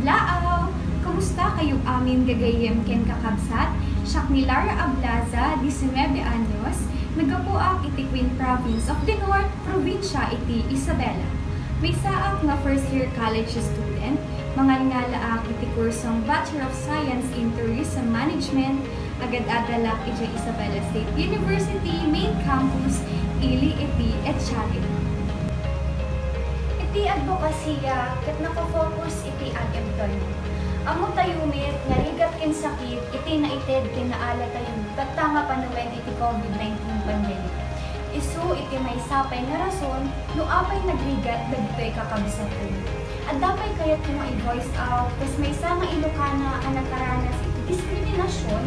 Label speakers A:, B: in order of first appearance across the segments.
A: Adlaaw! Kamusta kayo amin gagayem ken kakabsat? Siak ni Lara Ablaza, 19 anyos, nagapuak iti Queen Province of the North, probinsya iti Isabela. May saak nga first year college student, mga ngalaak iti kursong Bachelor of Science in Tourism Management, agad adalak iti Isabela State University main campus, ili iti Etchali. Iti advokasya ket nakafocus iti ag-employment. Amo tayumit nga rigat ken sakit iti naited ken naala tayo katanga panuwen iti COVID-19 pandemic. Isu iti maysapay nga rason no apay nagrigat dagitoy kakabsat. At dapat kayat mo i-voice out kas maysa nga Ilocana ang nagkaranas iti diskriminasyon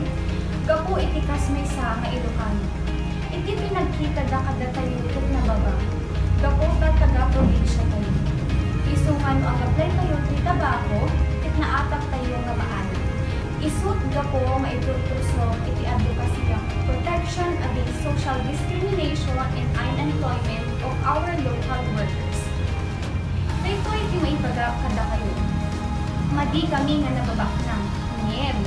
A: gapu iti kas maysa nga Ilocano. Iti pinagkita da kada tayo ket nababa. Gapu taga probinsya tayo. Isungan oag-apply tayo ti tabako ket naatak tayo nga maana. Isut gapo maitutusok iti advokasya protection against social discrimination and unemployment of our local workers. Dito iti maibaga kada kayo. Madi kami nga nababak na. Ngem,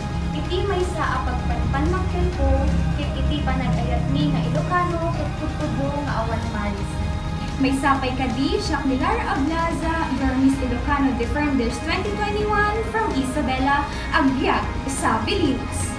A: iti maysa apagpanpanmakkel ko ket iti panagayat mi nga Ilocano ket putpudo nga awan maris. May sapay kadi, siak ni Lara Ablaza, your Miss Ilocano Defenders 2021 from Isabela, agbyag sa Pilipinas.